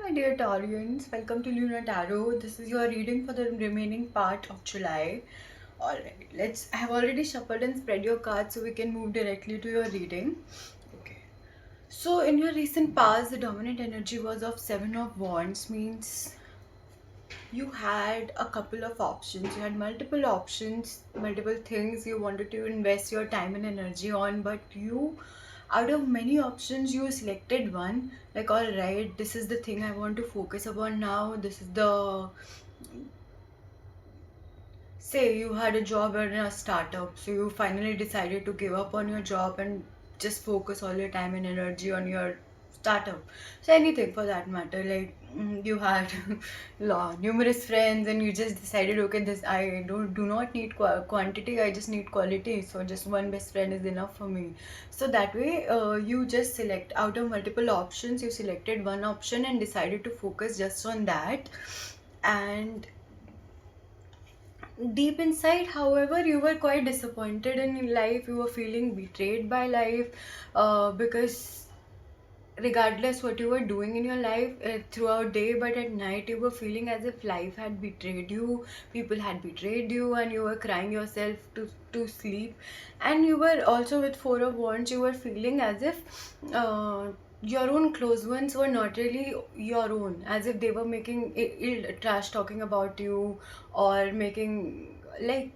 my dear Taurians, welcome to Lunar Tarot. This is your reading for the remaining part of July. Alright, I have already shuffled and spread your cards so we can move directly to your reading. Okay. So, in your recent past, the dominant energy was of Seven of Wands, means you had a couple of options. You had multiple options, multiple things you wanted to invest your time and energy on, but out of many options, you selected one. Like, all right, this is the thing I want to focus upon now. This is the say you had a job in a startup, so you finally decided to give up on your job and just focus all your time and energy on your startup. So anything for that matter, like you had numerous friends and you just decided, okay, this I do not need quantity, I just need quality. So just one best friend is enough for me. So that way, you just select out of multiple options, you selected one option and decided to focus just on that. And deep inside, however, you were quite disappointed in life. You were feeling betrayed by life, because regardless what you were doing in your life throughout day, but at night you were feeling as if life had betrayed you, people had betrayed you, and you were crying yourself to sleep. And you were also, with Four of Wands, you were feeling as if your own close ones were not really your own, as if they were making ill trash talking about you, or making, like,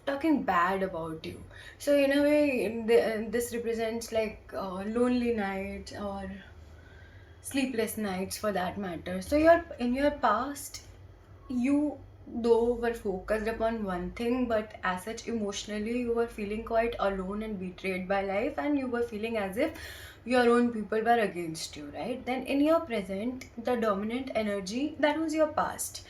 talking bad about you. So in a way, this represents like lonely nights or sleepless nights for that matter. So in your past, you though were focused upon one thing, but as such emotionally you were feeling quite alone and betrayed by life, and you were feeling as if your own people were against you, right? Then in your present, the dominant energy, that was your past,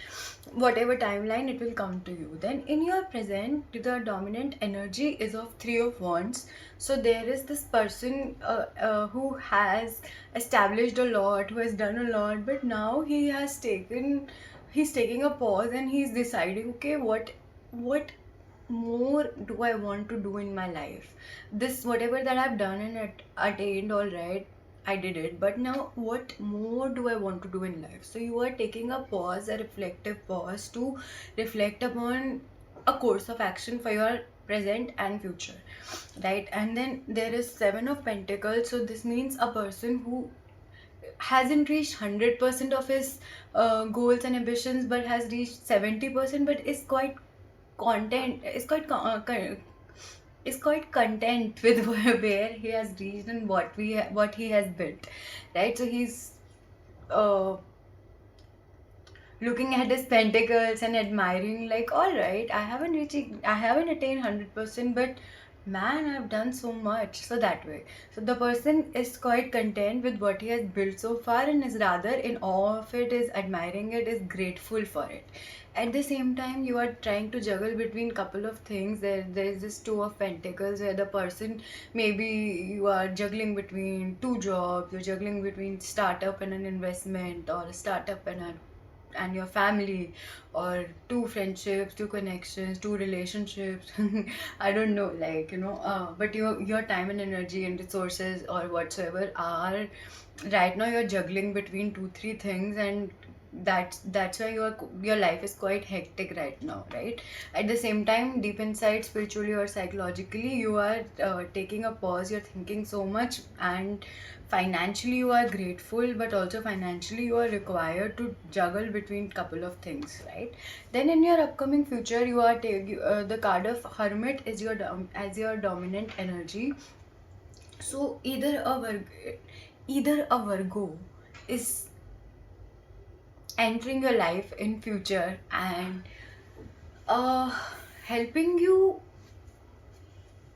whatever timeline, it will come to you. Then in your present, the dominant energy is of Three of Wands. So there is this person who has established a lot, who has done a lot, but now he's taking a pause and he's deciding, okay, what more do I want to do in my life? This, whatever that I've done and attained, all right, I did it, but now what more do I want to do in life? So you are taking a pause, a reflective pause, to reflect upon a course of action for your present and future, right? And then there is Seven of Pentacles. So this means a person who hasn't reached 100% of his goals and ambitions, but has reached 70%, but is quite content is quite is quite content with where he has reached and what he has built, right? So he's uh, looking at his pentacles and admiring, like, all right, I haven't attained 100%, but man, I've done so much. So that way, so the person is quite content with what he has built so far, and is rather in awe of it, is admiring it, is grateful for it. At the same time, you are trying to juggle between couple of things. There's this Two of Pentacles, where the person, maybe you are juggling between two jobs, you're juggling between startup and an investment, or a startup and your family, or two friendships, two connections, two relationships. I don't know, like, but your time and energy and resources or whatsoever are, right now you're juggling between two three things, and that's why your life is quite hectic right now, right? At the same time, deep inside, spiritually or psychologically, you are taking a pause, you're thinking so much, and financially you are grateful, but also financially you are required to juggle between couple of things, right? Then in your upcoming future, the card of Hermit is as your dominant energy. So either a Virgo is entering your life in future and uh, helping you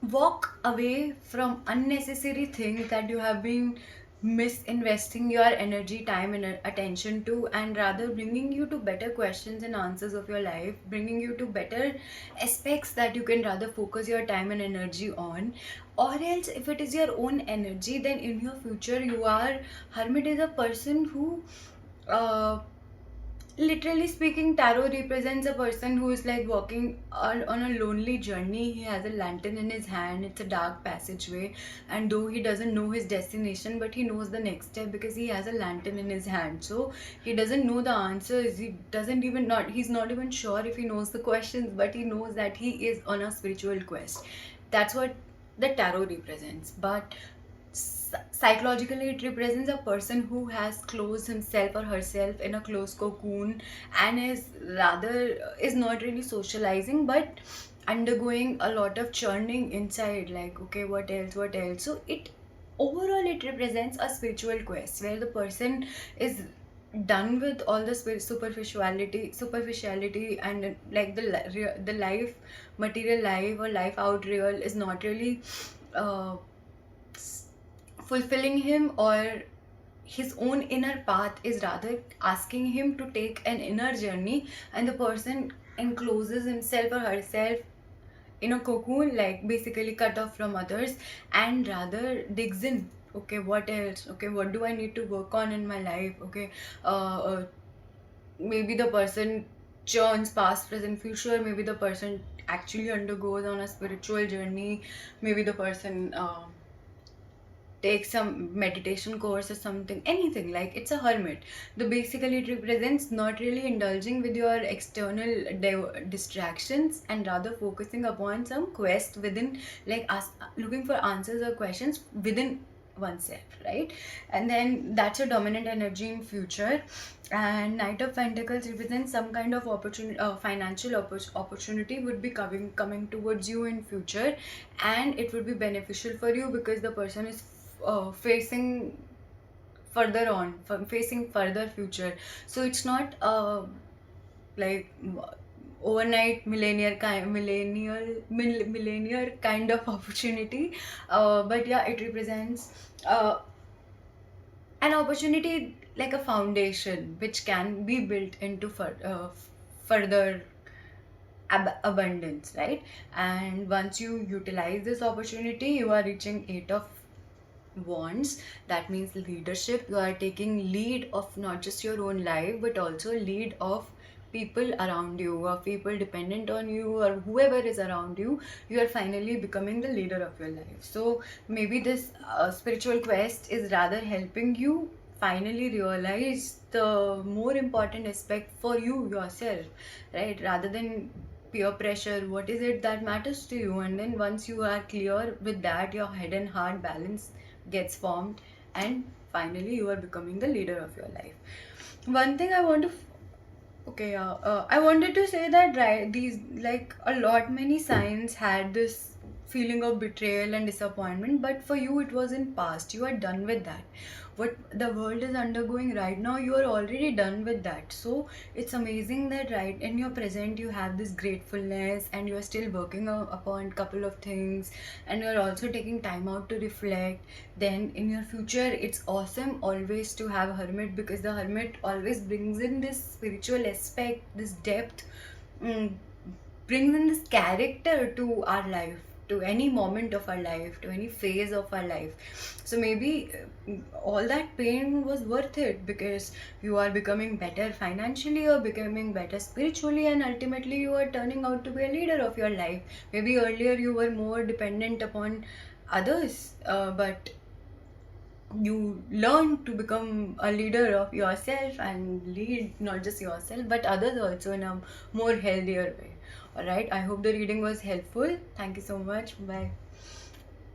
walk away from unnecessary things that you have been misinvesting your energy, time, and attention to, and rather bringing you to better questions and answers of your life, bringing you to better aspects that you can rather focus your time and energy on. Or else, if it is your own energy, then in your future, Hermit is a person who uh, Literally speaking, tarot represents a person who is like walking on a lonely journey. He has a lantern in his hand. It's a dark passageway, and though he doesn't know his destination, but he knows the next step because he has a lantern in his hand. So he doesn't know the answers. He doesn't even not. He's not even sure if he knows the questions, but he knows that he is on a spiritual quest. That's what the tarot represents. But psychologically, it represents a person who has closed himself or herself in a close cocoon, and is not really socializing, but undergoing a lot of churning inside, like, okay, what else. So it overall, it represents a spiritual quest where the person is done with all the superficiality, and like the life, material life, or life out real is not really uh, fulfilling him, or his own inner path is rather asking him to take an inner journey, and the person encloses himself or herself in a cocoon, like basically cut off from others, and rather digs in. Okay, what else? Okay, what do I need to work on in my life? Okay, maybe the person churns past, present, future. Maybe the person actually undergoes on a spiritual journey. Maybe the person take some meditation course or something, anything. Like, it's a hermit. The basically, it represents not really indulging with your external distractions, and rather focusing upon some quest within, like us, looking for answers or questions within oneself, right? And then that's a dominant energy in future. And Knight of Pentacles represents some kind of opportunity, financial opportunity would be coming towards you in future, and it would be beneficial for you because the person is facing further on, facing further future. So it's not like overnight millennial kind of opportunity, but yeah, it represents an opportunity, like a foundation which can be built into further abundance, right? And once you utilize this opportunity, you are reaching 8 of Wands. That means leadership. You are taking lead of not just your own life, but also lead of people around you, or people dependent on you, or whoever is around you. You are finally becoming the leader of your life. So maybe this spiritual quest is rather helping you finally realize the more important aspect for you yourself, right? Rather than peer pressure, what is it that matters to you? And then once you are clear with that, your head and heart balance gets formed, and finally you are becoming the leader of your life. One thing I want to okay, yeah, I wanted to say that, right, these, like, a lot many signs had this feeling of betrayal and disappointment, but for you it was in past. You are done with that. What the world is undergoing right now, you are already done with that. So it's amazing that right in your present you have this gratefulness, and you are still working upon couple of things, and you are also taking time out to reflect. Then in your future, it's awesome always to have a hermit, because the hermit always brings in this spiritual aspect, this depth, mm, brings in this character to our life, to any moment of our life, to any phase of our life. So maybe all that pain was worth it, because you are becoming better financially, or becoming better spiritually, and ultimately you are turning out to be a leader of your life. Maybe earlier you were more dependent upon others, but you learn to become a leader of yourself, and lead not just yourself but others also in a more healthier way. All right, I hope the reading was helpful. Thank you so much. Bye.